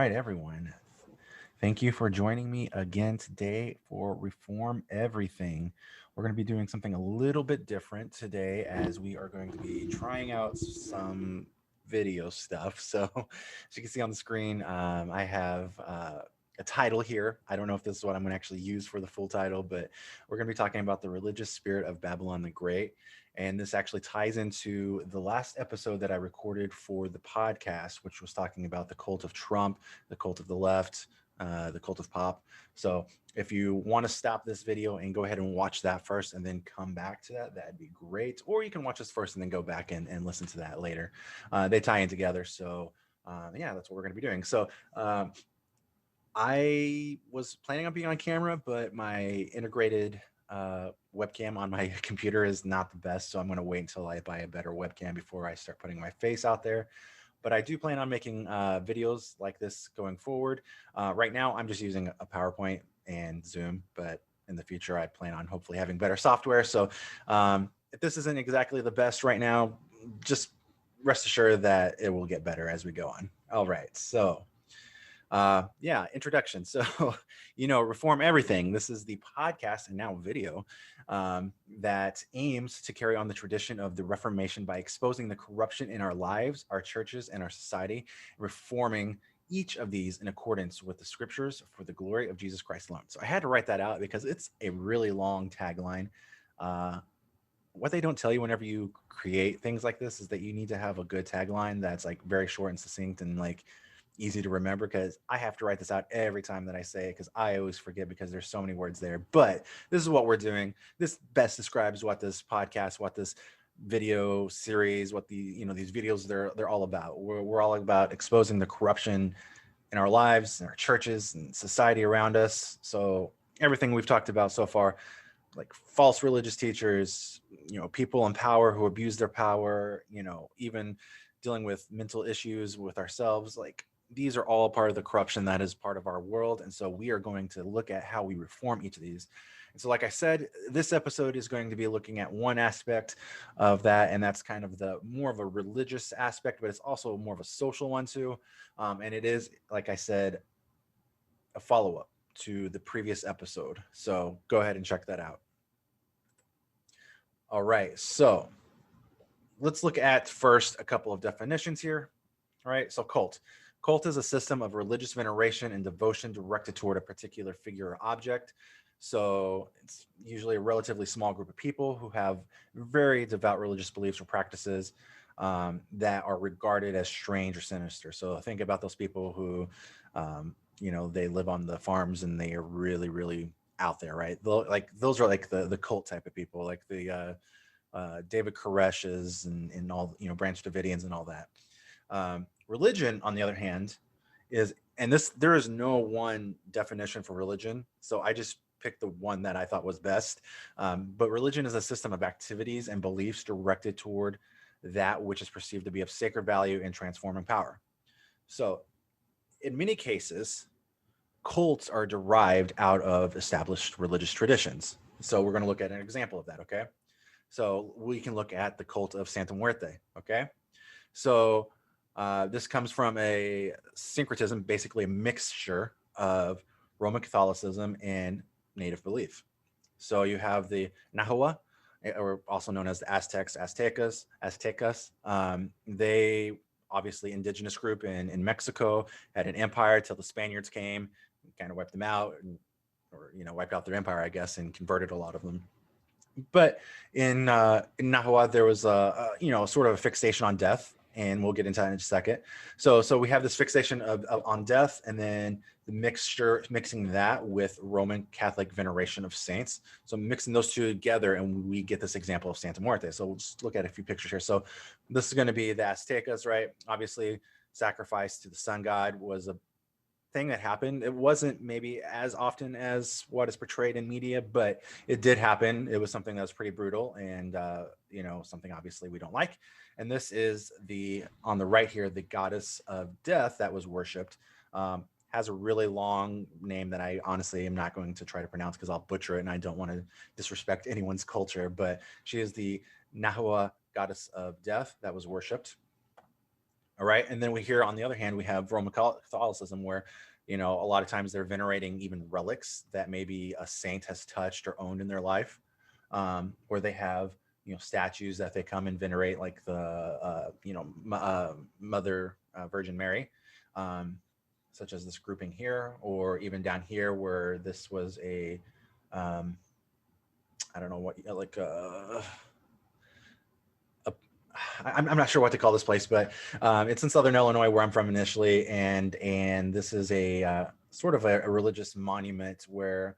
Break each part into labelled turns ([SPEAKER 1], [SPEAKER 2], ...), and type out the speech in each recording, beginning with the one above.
[SPEAKER 1] right, everyone. Thank you for joining me again today for Reform Everything. We're going to be doing something a little bit different today as we are going to be trying out some video stuff. So, as you can see on the screen, I have a title here. I don't know if this is what I'm going to actually use for the full title, but we're going to be talking about the religious spirit of Babylon the Great. And this actually ties into the last episode that I recorded for the podcast, which was talking about the cult of Trump, the cult of the left, the cult of pop. So if you want to stop this video and go ahead and watch that first and then come back to that, that'd be great. Or you can watch this first and then go back and listen to that later. They tie in together. So yeah, that's what we're going to be doing. So I was planning on being on camera, but my integrated webcam on my computer is not the best. So I'm going to wait until I buy a better webcam before I start putting my face out there. But I do plan on making videos like this going forward. Right now, I'm just using a PowerPoint and Zoom, but in the future, I plan on hopefully having better software. So if this isn't exactly the best right now, just rest assured that it will get better as we go on. All right, so yeah, introduction. So Reform Everything, this is the podcast and now video that aims to carry on the tradition of the Reformation by exposing the corruption in our lives, our churches, and our society, reforming each of these in accordance with the scriptures for the glory of Jesus Christ alone. So I had to write that out because it's a really long tagline. What they don't tell you whenever you create things like this is that you need to have a good tagline that's like very short and succinct and like easy to remember, because I have to write this out every time that I say it because I always forget because there's so many words there. But this is what we're doing. This best describes what this podcast, what this video series, what these videos they're all about. We're all about exposing the corruption in our lives, in our churches, and society around us. So everything we've talked about so far, like false religious teachers, people in power who abuse their power, even dealing with mental issues with ourselves, like these are all part of the corruption that is part of our world. And so we are going to look at how we reform each of these. And so, like I said, this episode is going to be looking at one aspect of that, and that's kind of the more of a religious aspect, but it's also more of a social one too. And it is, like I said, a follow-up to the previous episode. So go ahead and check that out. All right, so let's look at first a couple of definitions here. All right, so cult. Cult is a system of religious veneration and devotion directed toward a particular figure or object. So it's usually a relatively small group of people who have very devout religious beliefs or practices that are regarded as strange or sinister. So think about those people who, they live on the farms and they are really, really out there, right? Like those are like the cult type of people, like the David Koresh's and all, Branch Davidians and all that. Religion, on the other hand, is, and this, there is no one definition for religion. So I just picked the one that I thought was best. But religion is a system of activities and beliefs directed toward that which is perceived to be of sacred value and transforming power. So in many cases, cults are derived out of established religious traditions. So we're going to look at an example of that, okay? So we can look at the cult of Santa Muerte, okay? So this comes from a syncretism, basically a mixture of Roman Catholicism and native belief. So you have the Nahua, or also known as the Aztecas. They obviously indigenous group in Mexico, had an empire till the Spaniards came, and kind of wiped them out, or wiped out their empire, I guess, and converted a lot of them. But in Nahua, there was sort of a fixation on death, and we'll get into that in a second. So we have this fixation of on death, and then the mixing that with Roman Catholic veneration of saints. So mixing those two together, and we get this example of Santa Muerte. So we'll just look at a few pictures here. So this is going to be the Aztecas, right? Obviously, sacrifice to the sun god was a thing that happened. It wasn't maybe as often as what is portrayed in media, but it did happen. It was something that was pretty brutal, and something obviously we don't like. And this is on the right here, the goddess of death that was worshipped. Has a really long name that I honestly am not going to try to pronounce because I'll butcher it, and I don't want to disrespect anyone's culture. But she is the Nahua goddess of death that was worshipped. All right. And then we hear, on the other hand, we have Roman Catholicism, where, a lot of times they're venerating even relics that maybe a saint has touched or owned in their life, or they have, statues that they come and venerate, like the, Mother Virgin Mary, such as this grouping here, or even down here where this was a, um, I don't know what, like, I'm not sure what to call this place, but it's in Southern Illinois, where I'm from initially, and this is a sort of a religious monument where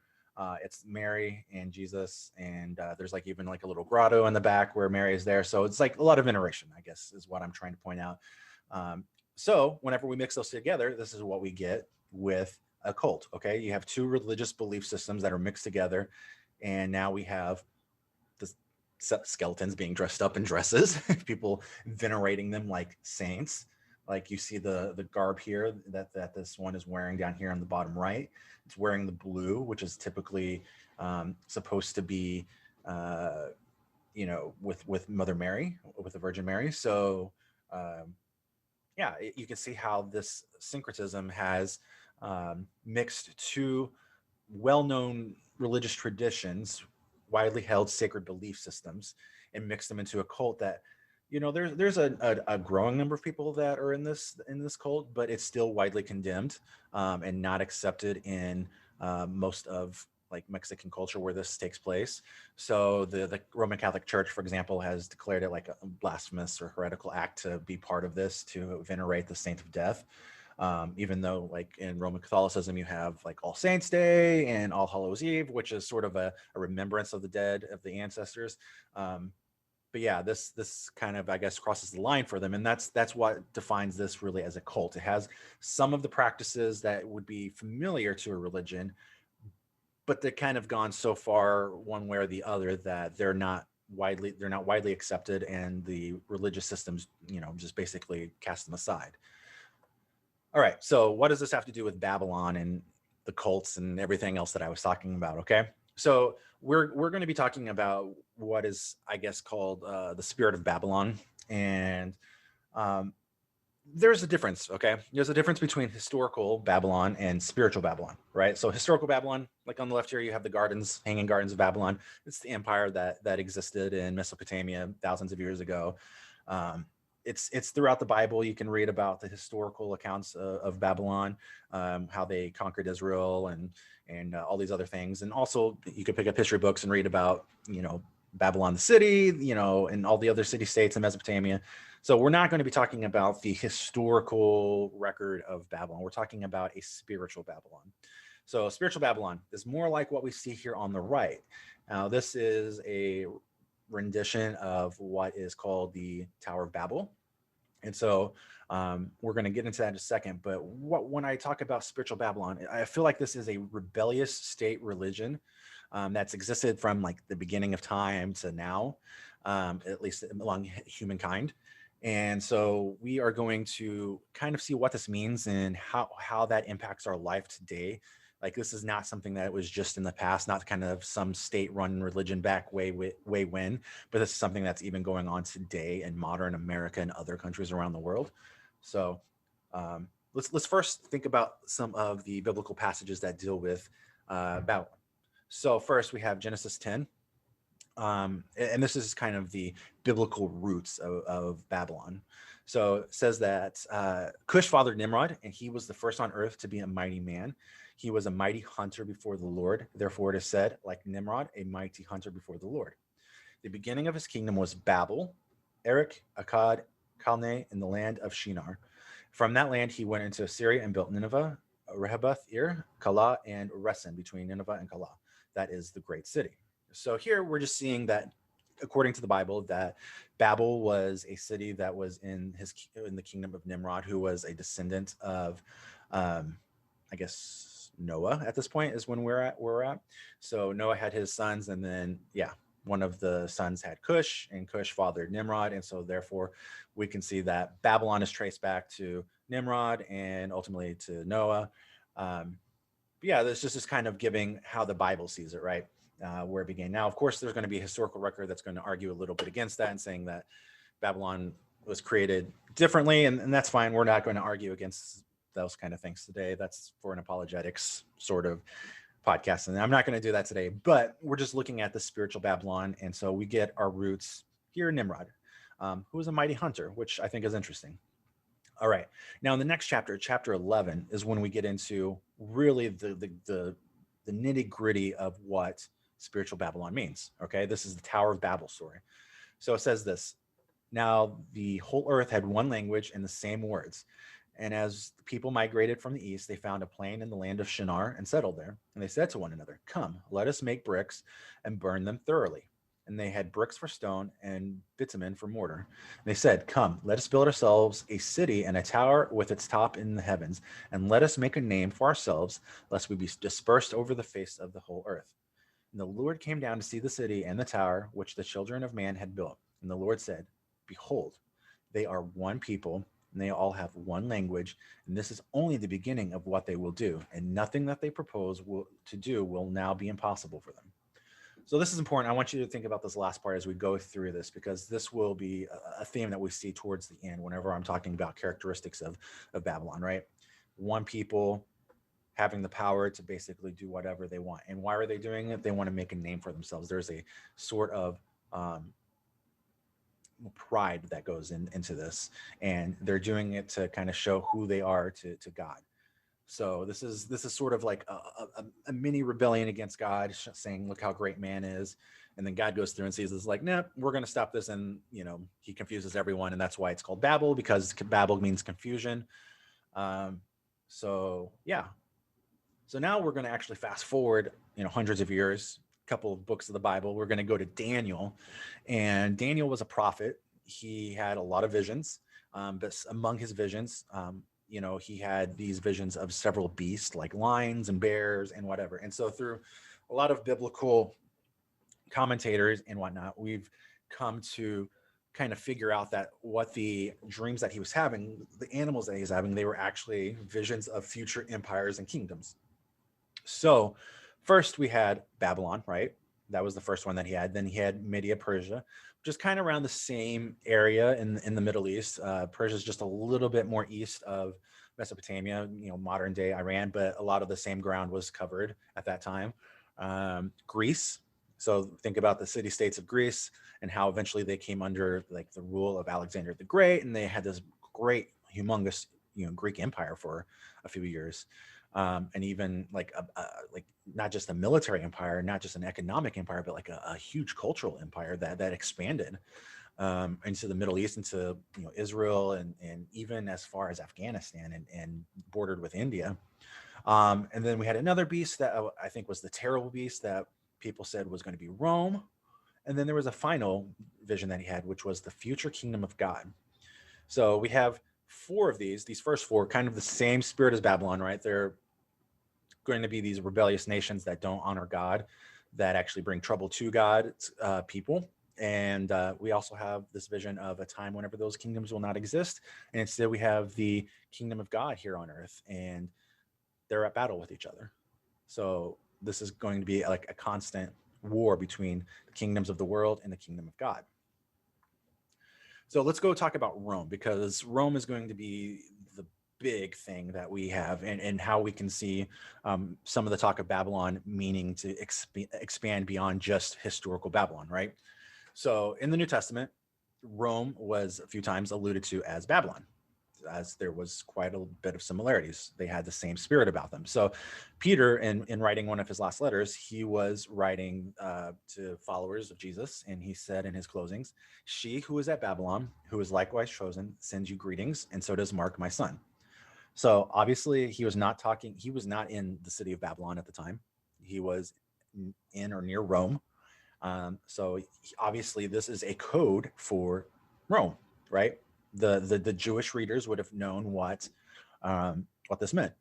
[SPEAKER 1] it's Mary and Jesus, and there's like even like a little grotto in the back where Mary is there. So it's like a lot of veneration, I guess, is what I'm trying to point out. So whenever we mix those together, this is what we get with a cult. Okay, you have two religious belief systems that are mixed together, and now we have the skeletons being dressed up in dresses, people venerating them like saints. Like you see the garb here that this one is wearing down here on the bottom right. It's wearing the blue, which is typically supposed to be, with Mother Mary, with the Virgin Mary. So yeah, you can see how this syncretism has mixed two well-known religious traditions, widely held sacred belief systems, and mixed them into a cult that, there's a growing number of people that are in this cult, but it's still widely condemned, and not accepted in most of like Mexican culture where this takes place. So the Roman Catholic Church, for example, has declared it like a blasphemous or heretical act to be part of this, to venerate the saint of death. Even though like in Roman Catholicism, you have like All Saints Day and All Hallows Eve, which is sort of a remembrance of the dead, of the ancestors. But yeah, this kind of, I guess, crosses the line for them, and that's what defines this really as a cult. It has some of the practices that would be familiar to a religion, but they're kind of gone so far one way or the other that they're not widely accepted, and the religious systems, just basically cast them aside. All right, so what does this have to do with Babylon and the cults and everything else that I was talking about? Okay, so we're going to be talking about what is, I guess, called the spirit of Babylon, and um, there's a difference. Okay, there's a difference between historical Babylon and spiritual Babylon, right? So historical Babylon, like on the left here, you have the gardens, hanging gardens of Babylon. It's the empire that existed in Mesopotamia thousands of years ago. Um, it's throughout the Bible. You can read about the historical accounts of Babylon, how they conquered Israel, and all these other things. And also, you could pick up history books and read about Babylon the city, and all the other city states in Mesopotamia. So we're not going to be talking about the historical record of Babylon. We're talking about a spiritual Babylon. So spiritual Babylon is more like what we see here on the right. Now, this is a rendition of what is called the Tower of Babel. And so we're going to get into that in a second. But when I talk about spiritual Babylon, I feel like this is a rebellious state religion that's existed from like the beginning of time to now, at least among humankind. And so we are going to kind of see what this means and how that impacts our life today. Like this is not something that was just in the past, not kind of some state-run religion back way when, but this is something that's even going on today in modern America and other countries around the world. So let's first think about some of the biblical passages that deal with Babylon. So first we have Genesis 10. And this is kind of the biblical roots of Babylon. So it says that Cush fathered Nimrod, and he was the first on earth to be a mighty man. He was a mighty hunter before the Lord. Therefore, it is said, like Nimrod, a mighty hunter before the Lord. The beginning of his kingdom was Babel, Erech, Akkad, Calneh, in the land of Shinar. From that land, he went into Assyria and built Nineveh, Rehoboth, Ir, Calah, and Resen, between Nineveh and Calah. That is the great city. So here we're just seeing that, according to the Bible, that Babel was a city that was in the kingdom of Nimrod, who was a descendant of, I guess, Noah. At this point is when we're at. So Noah had his sons, and then one of the sons had Cush, and Cush fathered Nimrod, and so therefore we can see that Babylon is traced back to Nimrod and ultimately to Noah. This just is kind of giving how the Bible sees it, right? Where it began. Now, of course, there's going to be a historical record that's going to argue a little bit against that and saying that Babylon was created differently, and that's fine. We're not going to argue against those kind of things today. That's for an apologetics sort of podcast, and I'm not going to do that today. But we're just looking at the spiritual Babylon, and so we get our roots here in Nimrod, who was a mighty hunter, which I think is interesting. All right. Now, in the next chapter, chapter 11, is when we get into really the nitty gritty of what spiritual Babylon means. Okay. This is the Tower of Babel story. So it says this: now the whole earth had one language and the same words. And as the people migrated from the east, they found a plain in the land of Shinar and settled there. And they said to one another, "Come, let us make bricks and burn them thoroughly." And they had bricks for stone and bitumen for mortar. And they said, "Come, let us build ourselves a city and a tower with its top in the heavens, and let us make a name for ourselves, lest we be dispersed over the face of the whole earth." And the Lord came down to see the city and the tower which the children of man had built. And the Lord said, "Behold, they are one people, and they all have one language, and this is only the beginning of what they will do, and nothing that they propose to do will now be impossible for them." So this is important. I want you to think about this last part as we go through this, because this will be a theme that we see towards the end whenever I'm talking about characteristics of Babylon, right? One people having the power to basically do whatever they want. And why are they doing it? They want to make a name for themselves. There's a sort of pride that goes into this, and they're doing it to kind of show who they are to God. So this is sort of like a mini rebellion against God, saying, "Look how great man is." And then God goes through and sees this, like, "Nah, we're going to stop this." And he confuses everyone, and that's why it's called Babel, because Babel means confusion. So yeah. So now we're going to actually fast forward, hundreds of years, a couple of books of the Bible. We're going to go to Daniel, and Daniel was a prophet. He had a lot of visions, but among his visions, he had these visions of several beasts like lions and bears and whatever. And so through a lot of biblical commentators and whatnot, we've come to kind of figure out that what the dreams that he was having, the animals that he was having, they were actually visions of future empires and kingdoms. So first we had Babylon, right? That was the first one that he had. Then he had Media Persia, which is kind of around the same area in the Middle East. Persia is just a little bit more east of Mesopotamia, modern day Iran, but a lot of the same ground was covered at that time. Greece. So think about the city states of Greece and how eventually they came under like the rule of Alexander the Great, and they had this great, humongous, Greek empire for a few years. And even like like not just a military empire, not just an economic empire, but like a huge cultural empire that expanded into the Middle East, into Israel, and even as far as Afghanistan and bordered with India. And then we had another beast that I think was the terrible beast that people said was going to be Rome. And then there was a final vision that he had, which was the future kingdom of God. So we have four of these first four, kind of the same spirit as Babylon, right? They're going to be these rebellious nations that don't honor God, that actually bring trouble to God's people. And we also have this vision of a time whenever those kingdoms will not exist. And instead we have the kingdom of God here on earth, and they're at battle with each other. So this is going to be like a constant war between the kingdoms of the world and the kingdom of God. So let's go talk about Rome, because Rome is going to be the big thing that we have, and how we can see some of the talk of Babylon meaning to expand beyond just historical Babylon, right? So in the New Testament, Rome was a few times alluded to as Babylon, as there was quite a bit of similarities. They had the same spirit about them. So Peter, in writing one of his last letters, he was writing to followers of Jesus, and he said in his closings, "She who is at Babylon, who is likewise chosen, sends you greetings, and so does Mark, my son." So obviously he was not in the city of Babylon at the time. He was in or near Rome. So obviously this is a code for Rome, right? The Jewish readers would have known what this meant.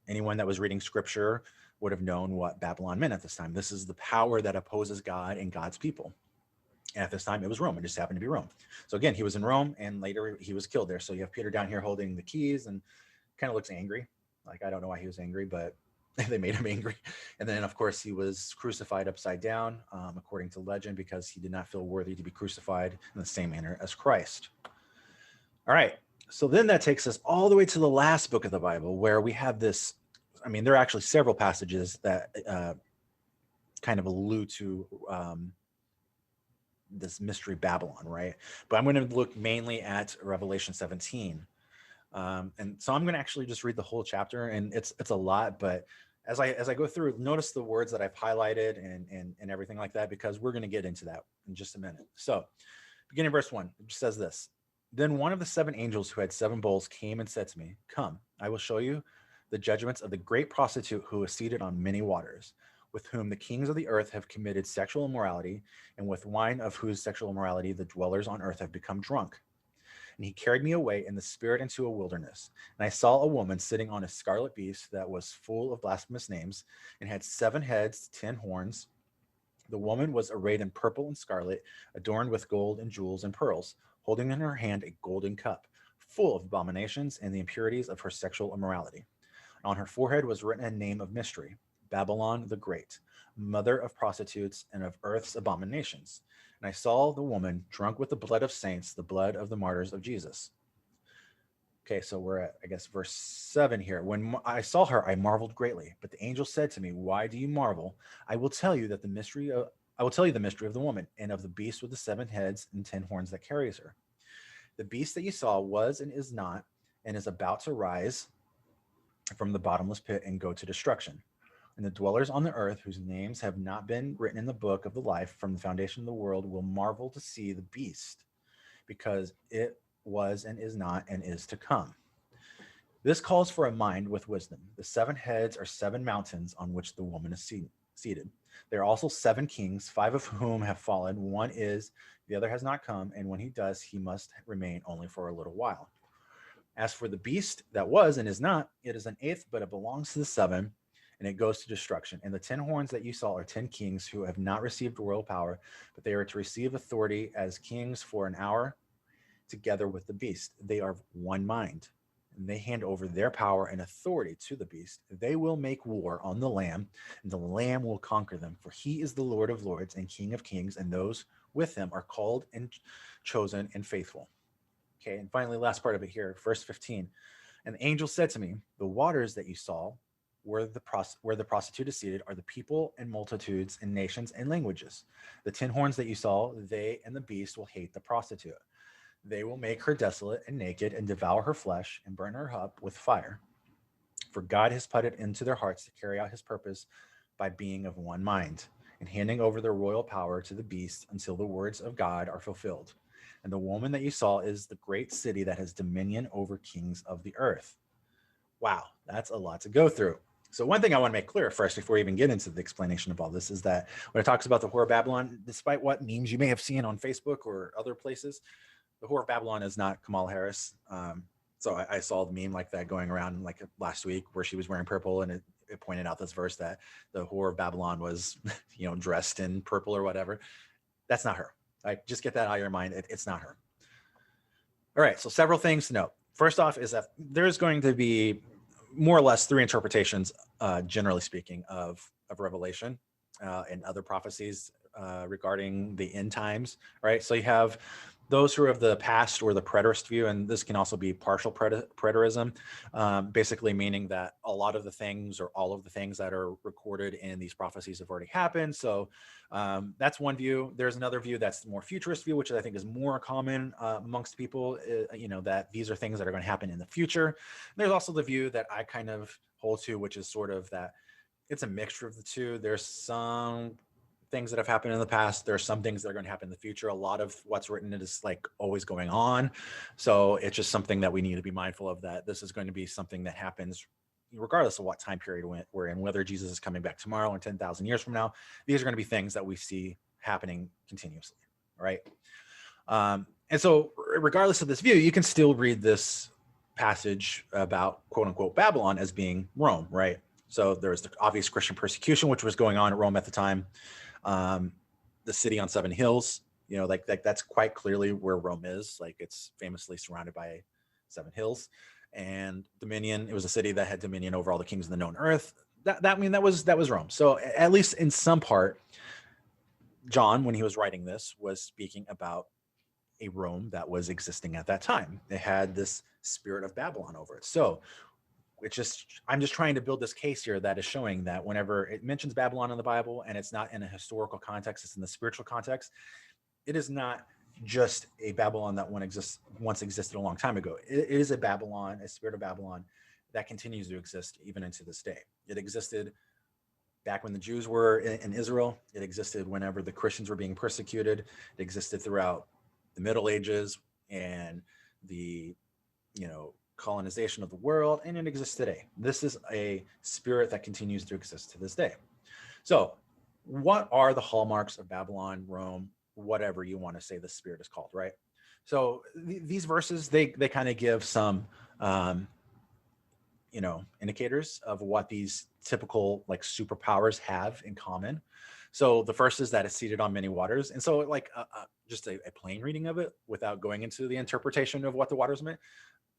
[SPEAKER 1] Anyone that was reading scripture would have known what Babylon meant at this time. This is the power that opposes God and God's people. And at this time, it was Rome. It just happened to be Rome. So again, he was in Rome, and later he was killed there. So you have Peter down here holding the keys, and kind of looks angry. Like, I don't know why he was angry, but they made him angry. And then, of course, he was crucified upside down, according to legend, because he did not feel worthy to be crucified in the same manner as Christ. All right. So then that takes us all the way to the last book of the Bible, where we have this. I mean, there are actually several passages that kind of allude to this mystery Babylon, right? But I'm going to look mainly at Revelation 17. And so I'm going to actually just read the whole chapter, and it's a lot, but as I go through, notice the words that I've highlighted and everything like that, because we're going to get into that in just a minute. So beginning verse 1, it says this. Then one of the 7 angels who had 7 bowls came and said to me, "Come, I will show you the judgments of the great prostitute who is seated on many waters, with whom the kings of the earth have committed sexual immorality, and with wine of whose sexual immorality the dwellers on earth have become drunk." And he carried me away in the spirit into a wilderness. And I saw a woman sitting on a scarlet beast that was full of blasphemous names and had 7 heads, 10 horns. The woman was arrayed in purple and scarlet, adorned with gold and jewels and pearls, holding in her hand a golden cup, full of abominations and the impurities of her sexual immorality. On her forehead was written a name of mystery, Babylon the Great, mother of prostitutes and of earth's abominations. And I saw the woman drunk with the blood of saints, the blood of the martyrs of Jesus. Okay, so we're at, I guess, verse 7 here. When I saw her, I marveled greatly. But the angel said to me, "Why do you marvel? I will tell you the mystery of the woman and of the beast with the 7 heads and 10 horns that carries her. The beast that you saw was and is not, and is about to rise from the bottomless pit and go to destruction. And the dwellers on the earth, whose names have not been written in the book of the life from the foundation of the world, will marvel to see the beast, because it was and is not and is to come. This calls for a mind with wisdom. The 7 heads are 7 mountains on which the woman is seated. There are also 7 kings, 5 of whom have fallen. One is, the other has not come, and when he does, he must remain only for a little while. As for the beast that was and is not, it is an 8th, but it belongs to the 7, and it goes to destruction. And the 10 horns that you saw are 10 kings who have not received royal power, but they are to receive authority as kings for an hour together with the beast. They are of one mind, and they hand over their power and authority to the beast. They will make war on the Lamb, and the Lamb will conquer them, for he is the Lord of lords and King of kings, and those with him are called and chosen and faithful. Okay, and finally, last part of it here, verse 15. And the angel said to me, "The waters that you saw where the prostitute is seated are the people and multitudes and nations and languages. The 10 horns that you saw, they and the beast will hate the prostitute. They will make her desolate and naked and devour her flesh and burn her up with fire. For God has put it into their hearts to carry out his purpose by being of one mind and handing over their royal power to the beast until the words of God are fulfilled. And the woman that you saw is the great city that has dominion over kings of the earth." Wow, that's a lot to go through. So one thing I want to make clear first, before we even get into the explanation of all this, is that when it talks about the Whore of Babylon, despite what memes you may have seen on Facebook or other places, the Whore of Babylon is not Kamala Harris. So I saw the meme like that going around like last week where she was wearing purple, and it pointed out this verse that the Whore of Babylon was, dressed in purple or whatever. That's not her. Like, just get that out of your mind. It's not her. All right. So several things to note. First off is that there's going to be more or less 3 interpretations, generally speaking, of Revelation and other prophecies regarding the end times, right? So you have those who are of the past or the preterist view, and this can also be partial preterism, basically meaning that a lot of the things or all of the things that are recorded in these prophecies have already happened. So that's one view. There's another view that's the more futurist view, which I think is more common amongst people, that these are things that are going to happen in the future. There's also the view that I kind of hold to, which is sort of that it's a mixture of the two. There's some things that have happened in the past. There are some things that are going to happen in the future. A lot of what's written is like always going on. So it's just something that we need to be mindful of, that this is going to be something that happens regardless of what time period we're in, whether Jesus is coming back tomorrow or 10,000 years from now. These are going to be things that we see happening continuously, right? And so regardless of this view, you can still read this passage about quote unquote Babylon as being Rome, right? So there was the obvious Christian persecution, which was going on at Rome at the time. The city on 7 hills, like that's quite clearly where Rome is. Like, it's famously surrounded by 7 hills, and dominion. It was a city that had dominion over all the kings of the known earth. That was Rome. So at least in some part, John, when he was writing this, was speaking about a Rome that was existing at that time. It had this spirit of Babylon over it. So I'm just trying to build this case here that is showing that whenever it mentions Babylon in the Bible and it's not in a historical context, it's in the spiritual context, it is not just a Babylon that once existed a long time ago. It is a Babylon, a spirit of Babylon that continues to exist even into this day. It existed back when the Jews were in Israel. It existed whenever the Christians were being persecuted. It existed throughout the Middle Ages and the, colonization of the world, and it exists today. This is a spirit that continues to exist to this day. So, what are the hallmarks of Babylon, Rome, whatever you want to say the spirit is called, right? So these verses, they kind of give some indicators of what these typical like superpowers have in common. So the first is that it's seated on many waters, and so like just a plain reading of it without going into the interpretation of what the waters meant,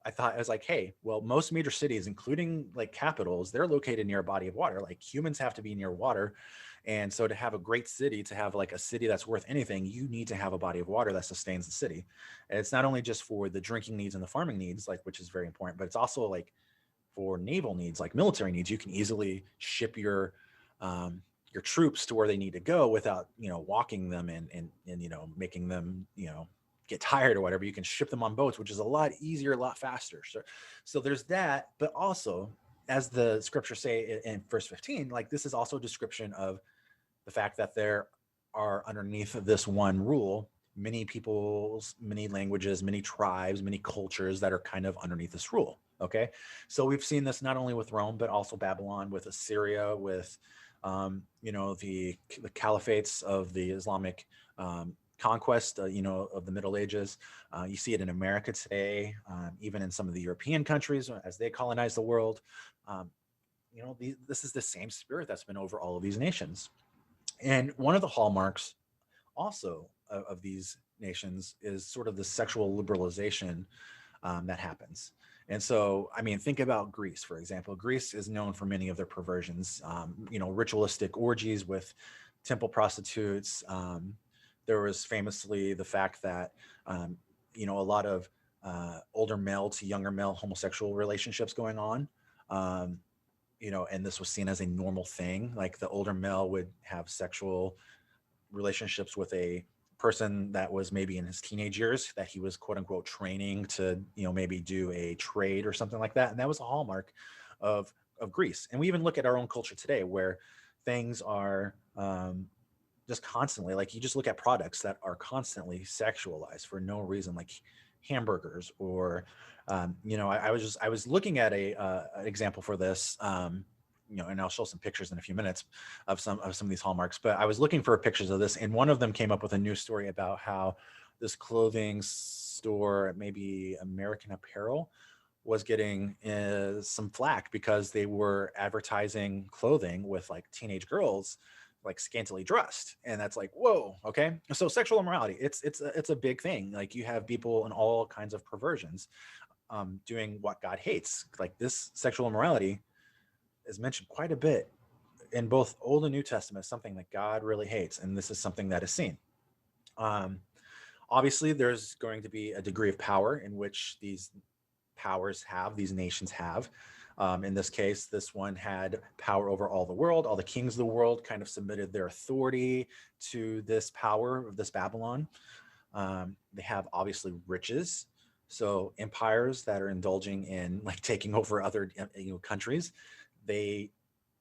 [SPEAKER 1] I thought, I was like, hey, well, most major cities, including like capitals, they're located near a body of water. Like humans have to be near water. And so to have a great city, to have like a city that's worth anything, you need to have a body of water that sustains the city. And it's not only just for the drinking needs and the farming needs, like, which is very important, but it's also like for naval needs, like military needs. You can easily ship your troops to where they need to go without, walking them and making them, get tired or whatever. You can ship them on boats, which is a lot easier, a lot faster. So there's that, but also, as the scriptures say in verse 15, like this is also a description of the fact that there are underneath this one rule many peoples, many languages, many tribes, many cultures that are kind of underneath this rule. Okay, so we've seen this not only with Rome but also Babylon, with Assyria, with the caliphates of the Islamic conquest, of the Middle Ages. You see it in America today, even in some of the European countries as they colonize the world. This is the same spirit that's been over all of these nations. And one of the hallmarks also of these nations is sort of the sexual liberalization that happens. And so, I mean, think about Greece, for example. Greece is known for many of their perversions, ritualistic orgies with temple prostitutes. There was famously the fact that, a lot of older male to younger male homosexual relationships going on. And this was seen as a normal thing. Like the older male would have sexual relationships with a person that was maybe in his teenage years that he was quote unquote training to, maybe do a trade or something like that. And that was a hallmark of Greece. And we even look at our own culture today where things are just constantly, like you just look at products that are constantly sexualized for no reason, like hamburgers or, I was looking at an example for this, and I'll show some pictures in a few minutes of some of these hallmarks, but I was looking for pictures of this, and one of them came up with a news story about how this clothing store, maybe American Apparel, was getting some flack because they were advertising clothing with like teenage girls like scantily dressed, and that's like, whoa, okay. So sexual immorality, it's a big thing. Like you have people in all kinds of perversions doing what God hates. Like this sexual immorality is mentioned quite a bit in both Old and New Testament, something that God really hates, and this is something that is seen. Obviously, there's going to be a degree of power in which these these nations have. In this case, this one had power over all the world. All the kings of the world kind of submitted their authority to this power of this Babylon. They have obviously riches. So empires that are indulging in like taking over other countries, they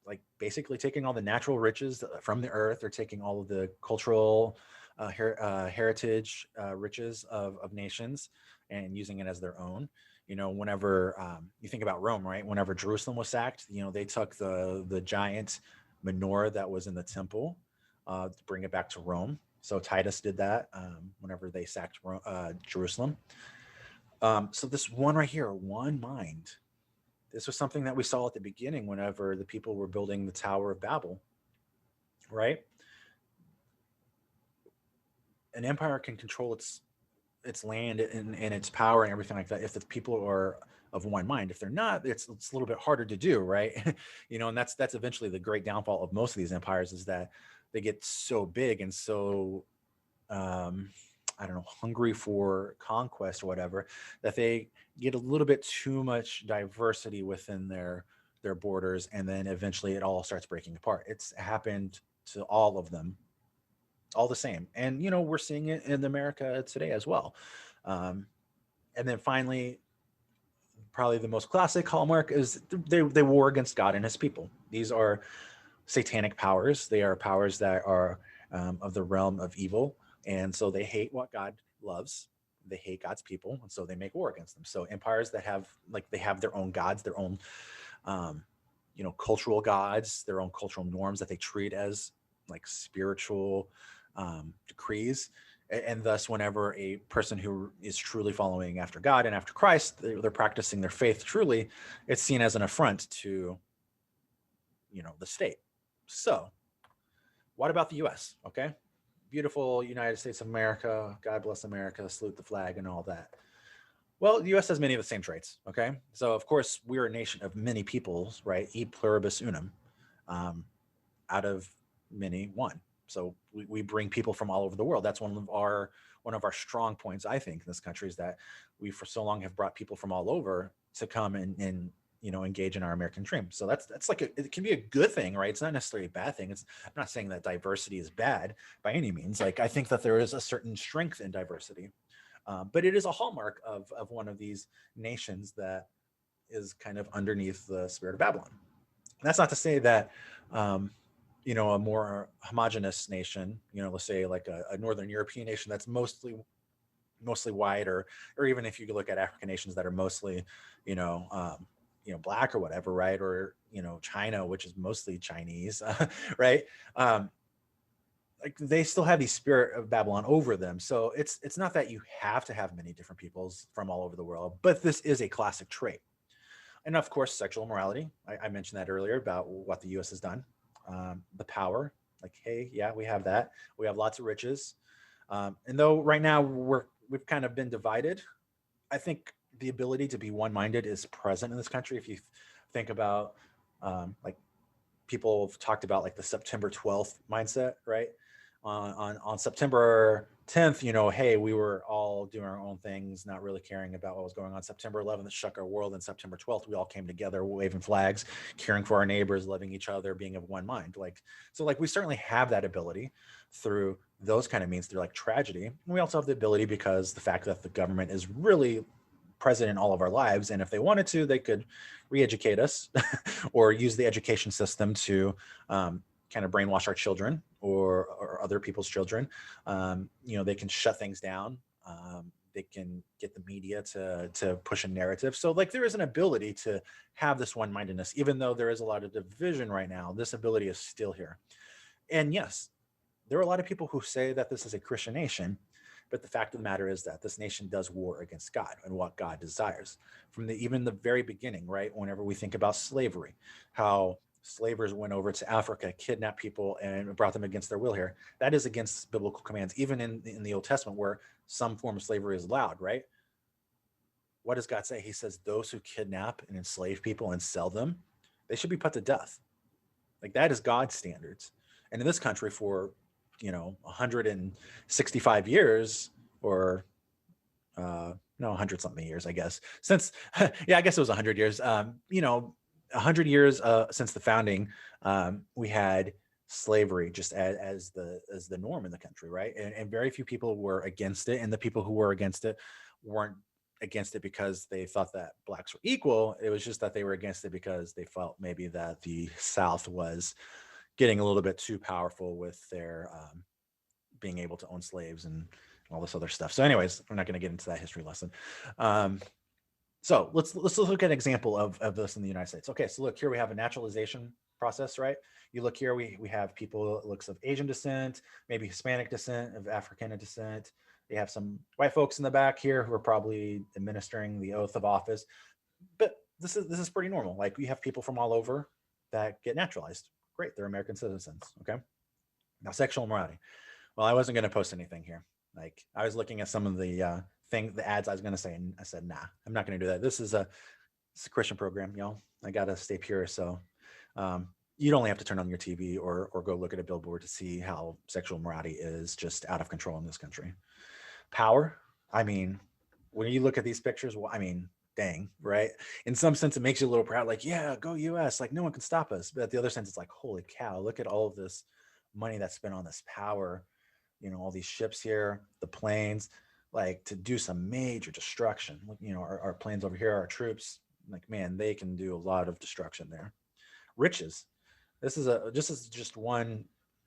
[SPEAKER 1] like basically taking all the natural riches from the earth. They're taking all of the cultural heritage riches of nations and using it as their own. Whenever you think about Rome, right? Whenever Jerusalem was sacked, they took the giant menorah that was in the temple to bring it back to Rome. So Titus did that whenever they sacked Jerusalem. So this one right here, one mind. This was something that we saw at the beginning whenever the people were building the Tower of Babel, right? An empire can control its land and its power and everything like that if the people are of one mind. If they're not, it's a little bit harder to do, right? And that's eventually the great downfall of most of these empires, is that they get so big and so I don't know, hungry for conquest or whatever, that they get a little bit too much diversity within their borders, and then eventually it all starts breaking apart. It's happened to all of them, all the same, and we're seeing it in America today as well. Um, and then finally, probably the most classic hallmark is they war against God and His people. These are satanic powers. They are powers that are of the realm of evil, and so they hate what God loves. They hate God's people, and so they make war against them. So empires that have they have their own gods, their own um, cultural gods, their own cultural norms that they treat as like spiritual decrees. And thus, whenever a person who is truly following after God and after Christ, they're practicing their faith truly, it's seen as an affront to the state. So what about the US? Okay. Beautiful United States of America. God bless America. Salute the flag and all that. Well, the US has many of the same traits. Okay. So, of course, we're a nation of many peoples, right? E pluribus unum. Um, out of many, one. So we bring people from all over the world. That's one of our strong points, I think, in this country, is that we for so long have brought people from all over to come and engage in our American dream. So that's like it can be a good thing, right? It's not necessarily a bad thing. I'm not saying that diversity is bad by any means. Like, I think that there is a certain strength in diversity, but it is a hallmark of one of these nations that is kind of underneath the spirit of Babylon. That's not to say that a more homogenous nation, let's say like a Northern European nation that's mostly white, or even if you look at African nations that are mostly, black or whatever, right? Or China, which is mostly Chinese, right? Um, like, they still have the spirit of Babylon over them. So it's not that you have to have many different peoples from all over the world, but this is a classic trait. And of course, sexual immorality. I mentioned that earlier about what the U.S. has done. The power, like, hey, yeah, we have that. We have lots of riches. And though right now we've kind of been divided, I think the ability to be one-minded is present in this country. If you think about, like, people have talked about like the September 12th mindset, right? On September 10th, hey, we were all doing our own things, not really caring about what was going on. September 11th shook our world, and September 12th, we all came together, waving flags, caring for our neighbors, loving each other, being of one mind. We certainly have that ability through those kind of means, through like tragedy. And we also have the ability because the fact that the government is really present in all of our lives, and if they wanted to, they could re-educate us or use the education system to kind of brainwash our children or other people's children. They can shut things down. They can get the media to push a narrative. So like, there is an ability to have this one-mindedness, even though there is a lot of division right now. This ability is still here. And yes, there are a lot of people who say that this is a Christian nation, but the fact of the matter is that this nation does war against God and what God desires. From even the very beginning, right? Whenever we think about slavery, how slavers went over to Africa, kidnapped people, and brought them against their will here. That is against biblical commands, even in the Old Testament, where some form of slavery is allowed, right? What does God say? He says those who kidnap and enslave people and sell them, they should be put to death. Like, that is God's standards. And in this country, for 165 years, or no, 100 something years, I guess, since yeah, I guess it was 100 years. 100 years since the founding, we had slavery just as the norm in the country, right? And very few people were against it, and the people who were against it weren't against it because they thought that blacks were equal. It was just that they were against it because they felt maybe that the South was getting a little bit too powerful with their being able to own slaves and all this other stuff. So anyways, we're not going to get into that history lesson. So let's look at an example of this in the United States. Okay, so look, here we have a naturalization process, right? You look here, we have people, it looks, of Asian descent, maybe Hispanic descent, of African descent. They have some white folks in the back here who are probably administering the oath of office. But this is pretty normal. Like, we have people from all over that get naturalized. Great, they're American citizens. Okay. Now, sexual immorality. Well, I wasn't going to post anything here. Like, I was looking at some of the the ads I was going to say, and I said, nah, I'm not going to do that. It's a Christian program, y'all. I got to stay pure. So you'd only have to turn on your TV or go look at a billboard to see how sexual immorality is just out of control in this country. Power. I mean, when you look at these pictures, well, I mean, dang, right? In some sense, it makes you a little proud, like, yeah, go US, like no one can stop us. But at the other sense, it's like, holy cow, look at all of this money that's spent on this power, all these ships here, the planes, like to do some major destruction. Our planes over here, our troops, like, man, they can do a lot of destruction there. Riches. This is just one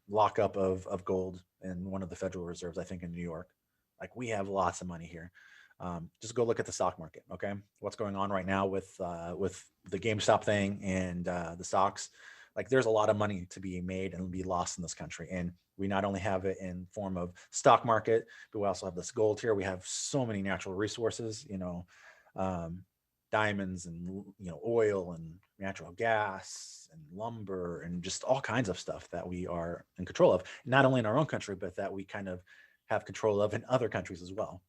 [SPEAKER 1] lockup of gold in one of the Federal Reserves, I think, in New York. Like, we have lots of money here. Just go look at the stock market. Okay, what's going on right now with the GameStop thing and the stocks? Like, there's a lot of money to be made and be lost in this country, and we not only have it in form of stock market, but we also have this gold here. We have so many natural resources. Um, Diamonds and oil and natural gas and lumber and just all kinds of stuff that we are in control of, not only in our own country, but that we kind of have control of in other countries as well.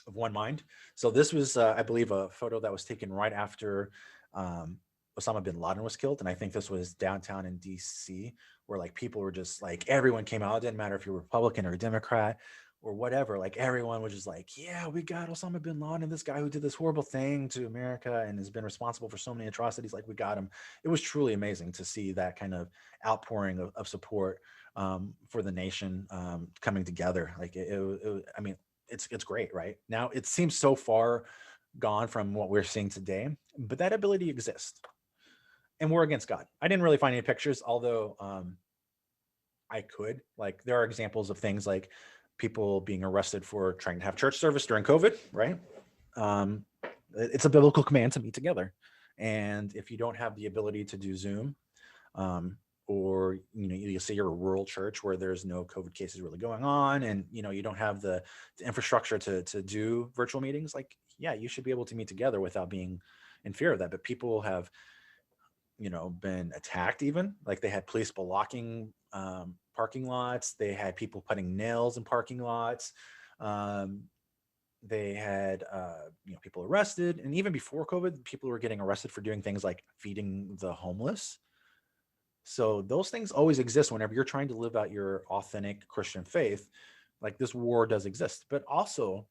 [SPEAKER 1] Of one mind. So this was, I believe, a photo that was taken right after um, Osama bin Laden was killed, and I think this was downtown in DC, where like people were just like, everyone came out. It didn't matter if you're Republican or Democrat or whatever. Like, everyone was just like, yeah, we got Osama bin Laden, this guy who did this horrible thing to America and has been responsible for so many atrocities. Like, we got him. It was truly amazing to see that kind of outpouring of support for the nation coming together. Like, I mean, it's great, right? Now it seems so far gone from what we're seeing today, but that ability exists. And we're against God. I didn't really find any pictures, although I could. Like, there are examples of things like people being arrested for trying to have church service during COVID, right? Um, it's a biblical command to meet together. And if you don't have the ability to do Zoom, um, or you say you're a rural church where there's no COVID cases really going on, and you don't have the infrastructure to do virtual meetings, like, yeah, you should be able to meet together without being in fear of that. But people have been attacked. Even like, they had police blocking parking lots, they had people putting nails in parking lots, um, they had people arrested. And even before COVID, people were getting arrested for doing things like feeding the homeless. So those things always exist whenever you're trying to live out your authentic Christian faith. Like, this war does exist. But also,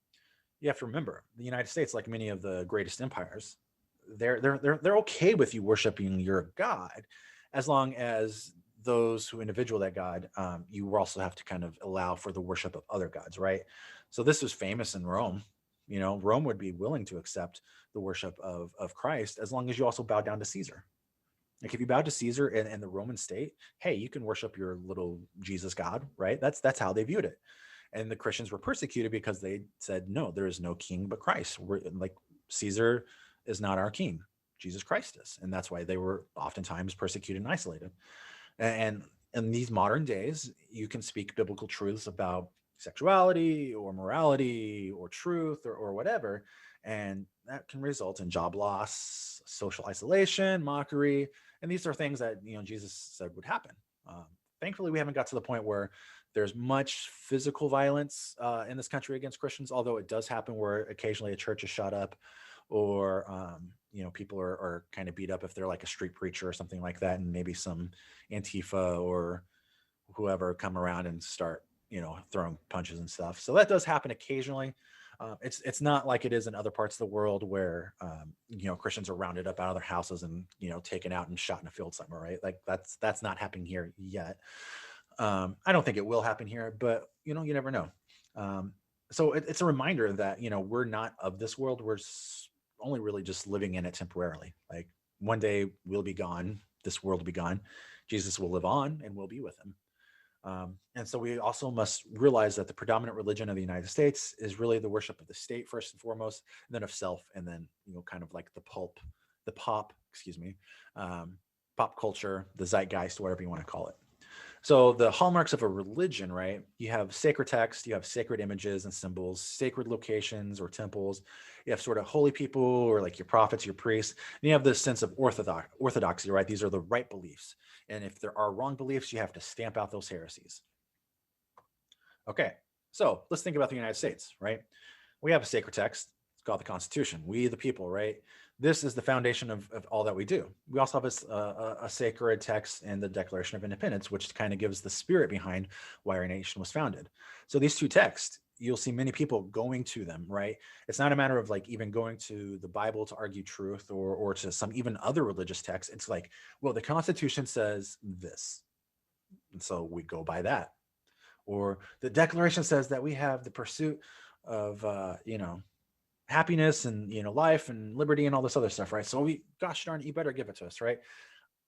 [SPEAKER 1] you have to remember, the United States, like many of the greatest empires, they're okay with you worshiping your God, as long as those who individual that God, you also have to kind of allow for the worship of other gods, right? So this was famous in Rome. Rome would be willing to accept the worship of Christ, as long as you also bow down to Caesar. Like, if you bow to Caesar and the Roman state, hey, you can worship your little Jesus God, right? That's how they viewed it. And the Christians were persecuted because they said, no, there is no king but Christ. We're like, Caesar is not our king. Jesus Christ is. And that's why they were oftentimes persecuted and isolated. And in these modern days, you can speak biblical truths about sexuality or morality or truth or whatever. And that can result in job loss, social isolation, mockery. And these are things that, Jesus said would happen. Um, Thankfully, we haven't got to the point where there's much physical violence in this country against Christians, although it does happen where occasionally a church is shot up, or people are kind of beat up if they're like a street preacher or something like that, and maybe some Antifa or whoever come around and start throwing punches and stuff. So that does happen occasionally. It's not like it is in other parts of the world where Christians are rounded up out of their houses and taken out and shot in a field somewhere, right? Like, that's not happening here yet. I don't think it will happen here, but you never know. So it's a reminder that we're not of this world. We're only really just living in it temporarily. Like, one day we'll be gone. This world will be gone. Jesus will live on, and we'll be with him. And so we also must realize that the predominant religion of the United States is really the worship of the state first and foremost, and then of self, and then kind of like pop culture, the zeitgeist, whatever you want to call it. So the hallmarks of a religion, right? You have sacred text, you have sacred images and symbols, sacred locations or temples. You have sort of holy people, or like your prophets, your priests. And you have this sense of orthodoxy, right? These are the right beliefs. And if there are wrong beliefs, you have to stamp out those heresies. Okay, so let's think about the United States, right? We have a sacred text. It's called the Constitution. We, the people, right? This is the foundation of all that we do. We also have a sacred text in the Declaration of Independence, which kind of gives the spirit behind why our nation was founded. So these two texts, you'll see many people going to them, right? It's not a matter of like even going to the Bible to argue truth, or to some even other religious text. It's like, well, the Constitution says this, and so we go by that. Or the Declaration says that we have the pursuit of happiness and life and liberty and all this other stuff, right? So we, gosh darn it, you better give it to us, right?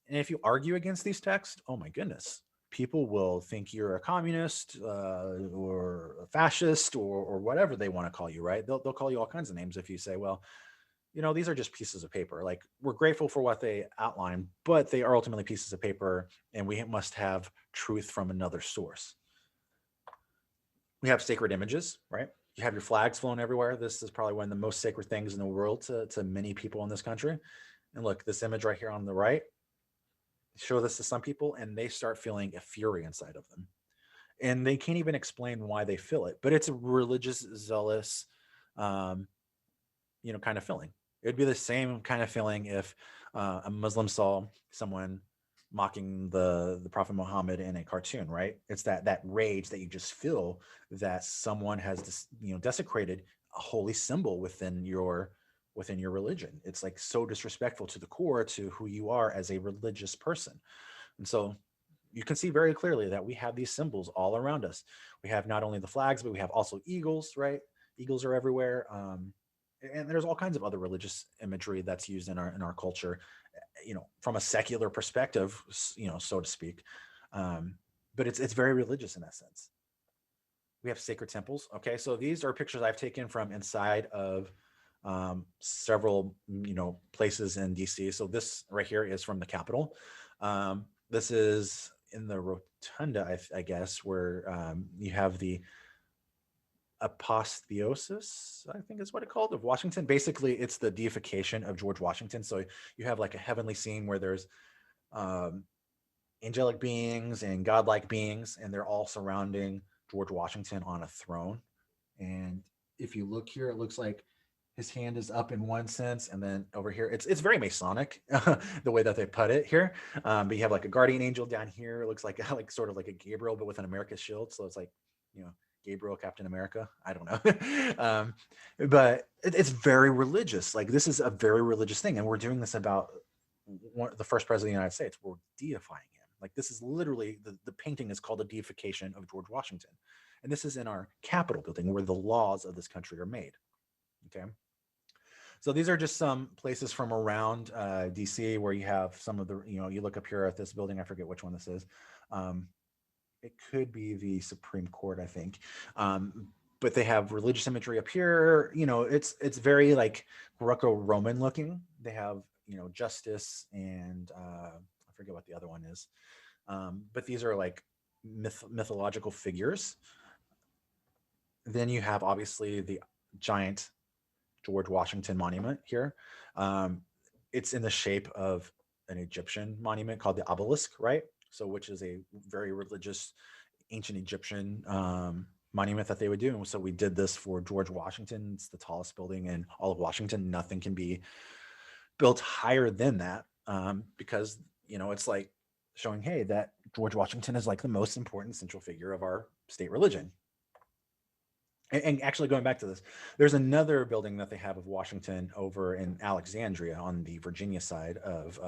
[SPEAKER 1] And if you argue against these texts, oh my goodness, people will think you're a communist, or a fascist, or whatever they want to call you, right? They'll call you all kinds of names if you say, well, these are just pieces of paper. Like, we're grateful for what they outline, but they are ultimately pieces of paper, and we must have truth from another source. We have sacred images, right? You have your flags flown everywhere. This is probably one of the most sacred things in the world to many people in this country. And look, this image right here on the right, show this to some people, and they start feeling a fury inside of them. And they can't even explain why they feel it, but it's a religious, zealous, um, kind of feeling. It'd be the same kind of feeling if a Muslim saw someone mocking the Prophet Muhammad in a cartoon, right? It's that rage that you just feel that someone has desecrated a holy symbol within your religion. It's like so disrespectful to the core, to who you are as a religious person. And so you can see very clearly that we have these symbols all around us. We have not only the flags, but we have also eagles, right? Eagles are everywhere. And there's all kinds of other religious imagery that's used in our culture, from a secular perspective, so to speak. Um, but it's very religious in that sense. We have sacred temples. Okay, so these are pictures I've taken from inside of several places in DC. So this right here is from the Capitol. This is in the rotunda, I guess, where you have the apotheosis, I think is what it called, of Washington. Basically, it's the deification of George Washington. So you have like a heavenly scene where there's um, angelic beings and godlike beings, and they're all surrounding George Washington on a throne. And if you look here, it looks like his hand is up in one sense, and then over here, it's very Masonic, the way that they put it here. But you have like a guardian angel down here. It looks like like sort of like a Gabriel, but with an America shield. So it's like Gabriel, Captain America. I don't know, but it's very religious. Like, this is a very religious thing, and we're doing this about the first president of the United States. We're deifying him. Like, this is literally the painting is called the deification of George Washington, and this is in our Capitol building where the laws of this country are made. Okay. So these are just some places from around DC where you have some of the, you look up here at this building. I forget which one this is. It could be the Supreme Court, I think. But they have religious imagery up here. It's very like Greco-Roman looking. They have, justice and I forget what the other one is. But these are like mythological figures. Then you have obviously the giant George Washington monument here. It's in the shape of an Egyptian monument called the obelisk, right? So, which is a very religious, ancient Egyptian monument that they would do. And so we did this for George Washington. It's the tallest building in all of Washington. Nothing can be built higher than that, because, it's like showing, hey, that George Washington is like the most important central figure of our state religion. And actually, going back to this, there's another building that they have of Washington over in Alexandria on the Virginia side of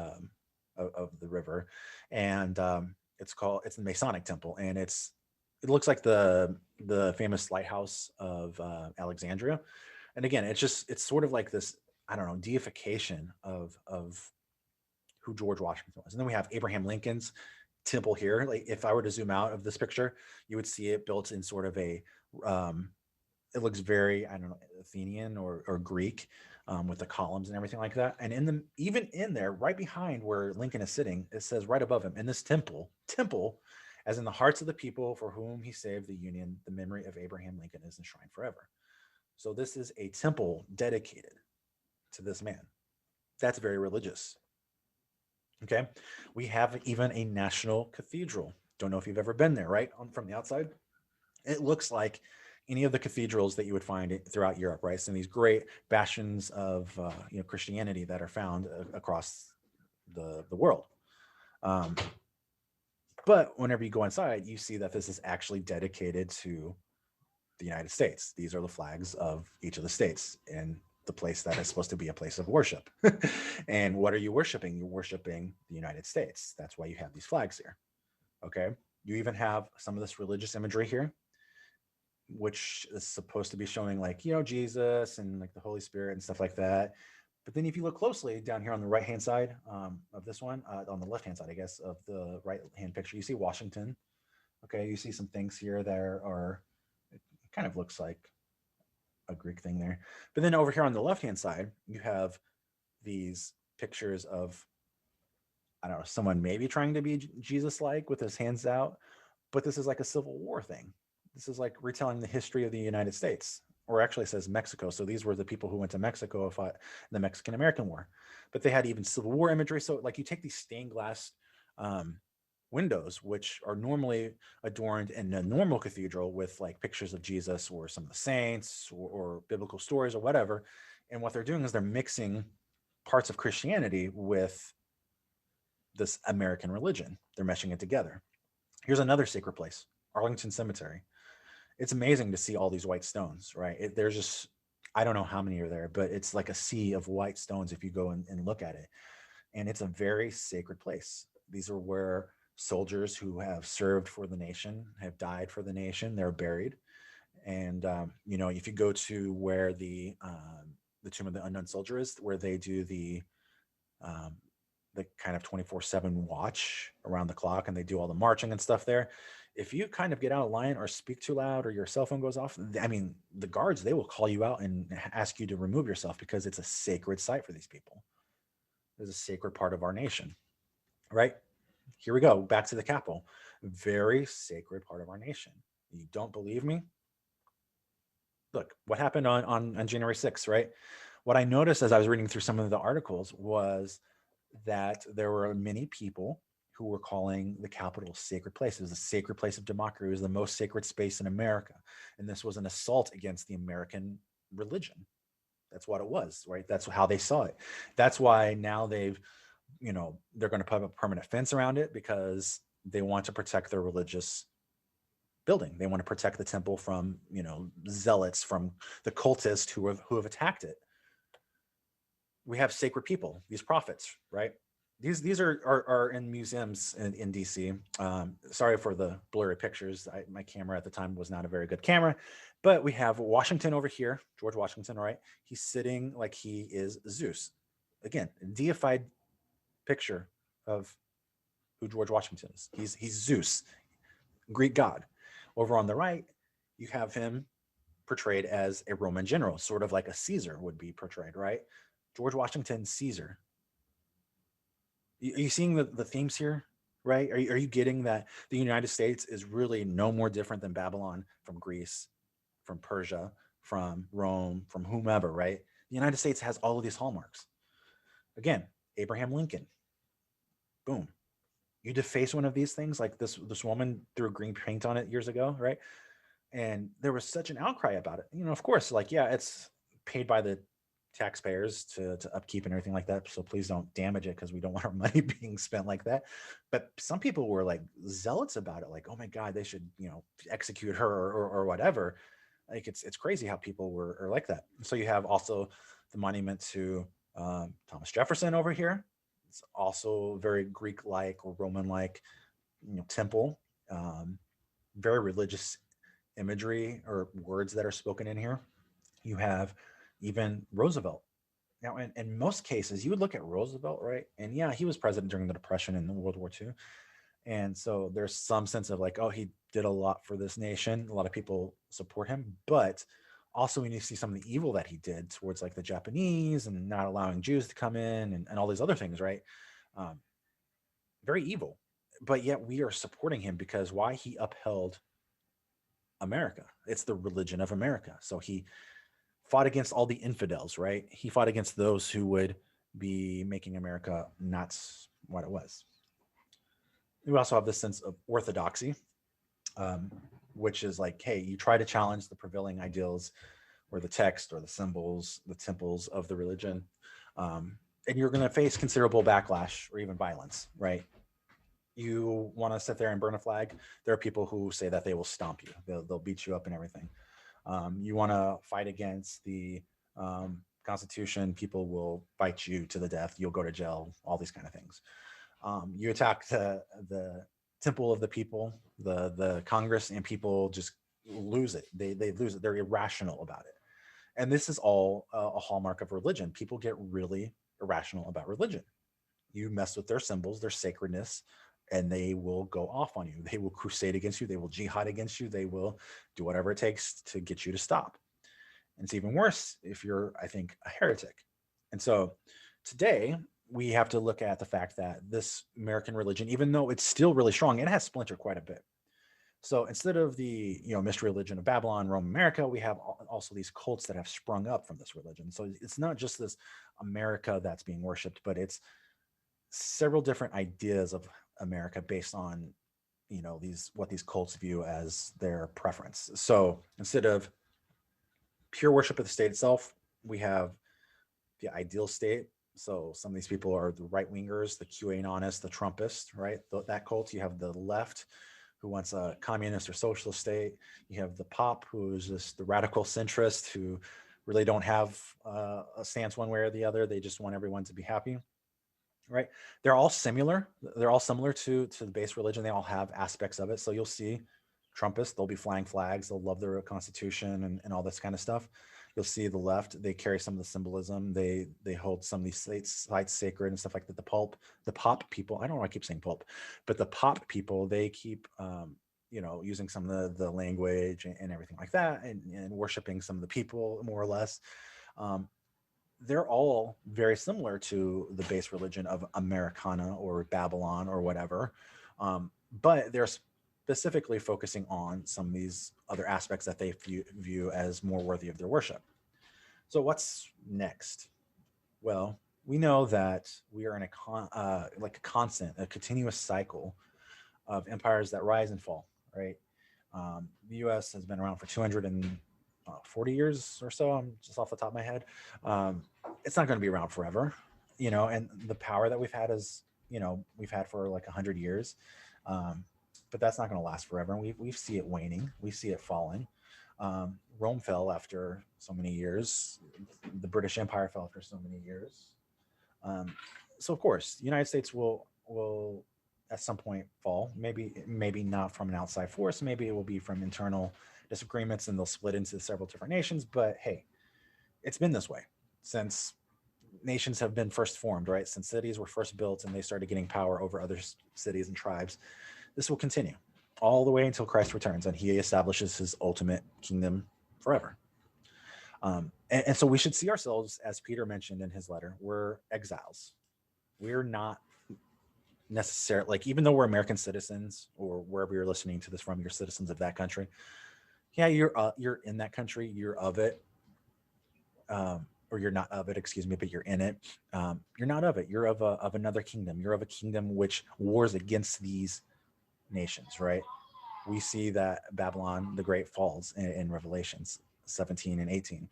[SPEAKER 1] the river, and it's the Masonic Temple, and it looks like the famous lighthouse of Alexandria. And again, it's sort of like this, I don't know, deification of who George Washington was. And then we have Abraham Lincoln's temple here. Like, if I were to zoom out of this picture, you would see it built in sort of a it looks very, I don't know, Athenian or Greek, with the columns and everything like that. And even in there, right behind where Lincoln is sitting, it says right above him, in this temple, as in the hearts of the people for whom he saved the Union, the memory of Abraham Lincoln is enshrined forever. So this is a temple dedicated to this man. That's very religious. Okay. We have even a national cathedral. Don't know if you've ever been there, right? From the outside, it looks like any of the cathedrals that you would find throughout Europe, right? So these great bastions of Christianity that are found across the world. But whenever you go inside, you see that this is actually dedicated to the United States. These are the flags of each of the states in the place that is supposed to be a place of worship. And what are you worshiping? You're worshiping the United States. That's why you have these flags here. Okay. You even have some of this religious imagery here, which is supposed to be showing like, Jesus and like the Holy Spirit and stuff like that. But then if you look closely down here on the right hand side of this one, on the left hand side, I guess, of the right hand picture, you see Washington. Okay. You see some things here that are, it kind of looks like a Greek thing there. But then over here on the left hand side, you have these pictures of, I don't know, someone maybe trying to be Jesus like with his hands out, but this is like a Civil War thing. This is like retelling the history of the United States, or actually it says Mexico. So these were the people who went to Mexico and fought the Mexican American War, but they had even Civil War imagery. So like you take these stained glass um, windows, which are normally adorned in a normal cathedral with like pictures of Jesus or some of the saints or biblical stories or whatever. And what they're doing is they're mixing parts of Christianity with this American religion. They're meshing it together. Here's another sacred place, Arlington Cemetery. It's amazing to see all these white stones, right? There's just, I don't know how many are there, but it's like a sea of white stones if you go and look at it. And it's a very sacred place. These are where soldiers who have served for the nation, have died for the nation, they're buried. And if you go to where the Tomb of the Unknown Soldier is, where they do um, the kind of 24/7 watch around the clock, and they do all the marching and stuff there. If you kind of get out of line or speak too loud or your cell phone goes off, I mean, the guards, they will call you out and ask you to remove yourself because it's a sacred site for these people. It's a sacred part of our nation, right? Here we go, back to the Capitol. Very sacred part of our nation. You don't believe me? Look, what happened on January 6th, right? What I noticed as I was reading through some of the articles was that there were many people who were calling the Capitol a sacred place. It was a sacred place of democracy. It was the most sacred space in America. And this was an assault against the American religion. That's what it was, right? That's how they saw it. That's why now they're going to put up a permanent fence around it because they want to protect their religious building. They want to protect the temple from, zealots, from the cultists who have attacked it. We have sacred people, these prophets, right? These are in museums in DC. Sorry for the blurry pictures. My camera at the time was not a very good camera, but we have Washington over here, George Washington, right? He's sitting like he is Zeus. Again, deified picture of who George Washington is. He's Zeus, Greek god. Over on the right, you have him portrayed as a Roman general, sort of like a Caesar would be portrayed, right? George Washington, Caesar. Are you seeing the themes here, right? Are you getting that the United States is really no more different than Babylon from Greece, from Persia, from Rome, from whomever, right? The United States has all of these hallmarks. Again, Abraham Lincoln, boom. You deface one of these things, like this woman threw green paint on it years ago, right? And there was such an outcry about it. Of course, like, yeah, it's paid by the taxpayers to upkeep and everything like that. So please don't damage it because we don't want our money being spent like that. But some people were like zealots about it, like, oh my God, they should, execute her or whatever. Like it's crazy how people are like that. So you have also the monument to Thomas Jefferson over here. It's also very Greek-like or Roman-like, temple. Um, Very religious imagery or words that are spoken in here. You have even Roosevelt. Now, in most cases, you would look at Roosevelt, right? And yeah, he was president during the Depression and World War II. And so there's some sense of like, oh, he did a lot for this nation. A lot of people support him. But also, when you see some of the evil that he did towards like the Japanese and not allowing Jews to come in and all these other things, right? Um, Very evil. But yet we are supporting him because why? He upheld America. It's the religion of America. So he fought against all the infidels, right? He fought against those who would be making America not what it was. We also have this sense of orthodoxy, um, which is like, hey, you try to challenge the prevailing ideals or the text or the symbols, the temples of the religion, and you're going to face considerable backlash or even violence, right? You want to sit there and burn a flag, there are people who say that they will stomp you. They'll beat you up and everything. You want to fight against the Constitution, people will fight you to the death. You'll go to jail. All these kind of things. You attack the temple of the people, the Congress, and people just lose it. They lose it. They're irrational about it. And this is all a hallmark of religion. People get really irrational about religion. You mess with their symbols, their sacredness, and they will go off on you. They will crusade against you. They will jihad against you. They will do whatever it takes to get you to stop. And it's even worse if you're, I think, a heretic. And so today we have to look at the fact that this American religion, even though it's still really strong, it has splintered quite a bit. So instead of the mystery religion of Babylon, Rome, America, we have also these cults that have sprung up from this religion. So it's not just this America that's being worshipped, but it's several different ideas of America based on these what these cults view as their preference. So instead of pure worship of the state itself, we have the ideal state. So some of these people are the right wingers, the QAnonists, the Trumpists, right? That cult. You have the left, who wants a communist or socialist state. You have the pop, who is just the radical centrist, who really don't have a stance one way or the other. They just want everyone to be happy, right? They're all similar. They're all similar to the base religion. They all have aspects of it. So you'll see Trumpists, they'll be flying flags, they'll love their constitution and all this kind of stuff. You'll see the left, they carry some of the symbolism. They hold some of these sites sacred and stuff like that. The pop people, I don't know why I keep saying pulp, but the pop people, they keep using some of the language and everything like that, and worshiping some of the people more or less. Um, they're all very similar to the base religion of Americana or Babylon or whatever. But they're specifically focusing on some of these other aspects that they view as more worthy of their worship. So what's next? Well, we know that we are in like a constant, a continuous cycle of empires that rise and fall, right? The U.S. has been around for 240 years or so. I'm just off the top of my head. Um, it's not going to be around forever, and the power that we've had we've had for like 100 years. Um, but that's not going to last forever. And we see it waning. We see it falling. Rome fell after so many years. The British Empire fell after so many years. Um, so of course, the United States will at some point fall. Maybe not from an outside force. Maybe it will be from internal disagreements, and they'll split into several different nations. But hey, it's been this way since nations have been first formed, right? Since cities were first built and they started getting power over other cities and tribes. This will continue all the way until Christ returns and he establishes his ultimate kingdom forever. And so we should see ourselves, as Peter mentioned in his letter, we're exiles. We're not necessarily, like, even though we're American citizens, or wherever you're listening to this from, you're citizens of that country. Yeah, you're in that country, you're of it, or you're not of it, excuse me, but you're in it. You're not of it. You're of another kingdom. You're of a kingdom which wars against these nations, right? We see that Babylon the Great falls in Revelations 17 and 18.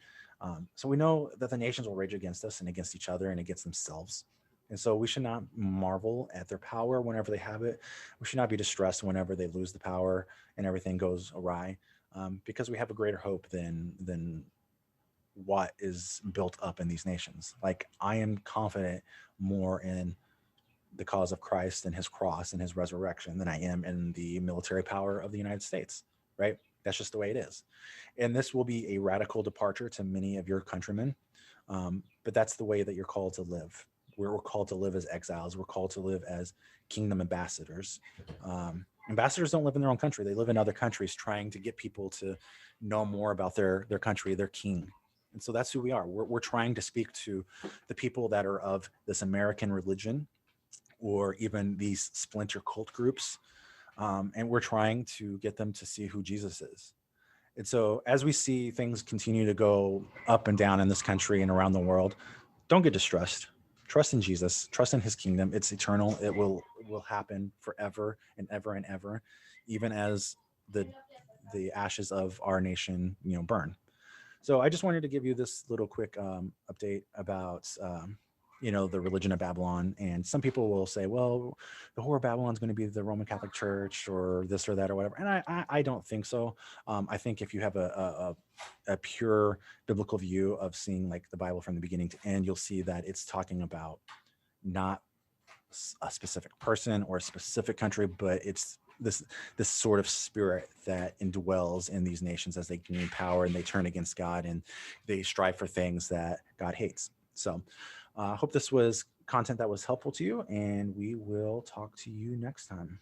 [SPEAKER 1] So we know that the nations will rage against us and against each other and against themselves. And so we should not marvel at their power whenever they have it. We should not be distressed whenever they lose the power and everything goes awry, because we have a greater hope than what is built up in these nations. Like, I am confident more in the cause of Christ and his cross and his resurrection than I am in the military power of the United States, right? That's just the way it is. And this will be a radical departure to many of your countrymen. But that's the way that you're called to live. We're called to live as exiles. We're called to live as kingdom ambassadors. Ambassadors don't live in their own country. They live in other countries trying to get people to know more about their country, their king. And so that's who we are. We're trying to speak to the people that are of this American religion, or even these splinter cult groups. And we're trying to get them to see who Jesus is. And so as we see things continue to go up and down in this country and around the world, don't get distressed. Trust in Jesus, trust in his kingdom. It's eternal. It will happen forever and ever and ever, even as the ashes of our nation, burn. So I just wanted to give you this little quick update about the religion of Babylon. And some people will say, well, the whore of Babylon is going to be the Roman Catholic Church or this or that or whatever. And I don't think so. I think if you have a pure biblical view of seeing like the Bible from the beginning to end, you'll see that it's talking about not a specific person or a specific country, but it's this sort of spirit that indwells in these nations as they gain power and they turn against God and they strive for things that God hates. So I hope this was content that was helpful to you, and we will talk to you next time.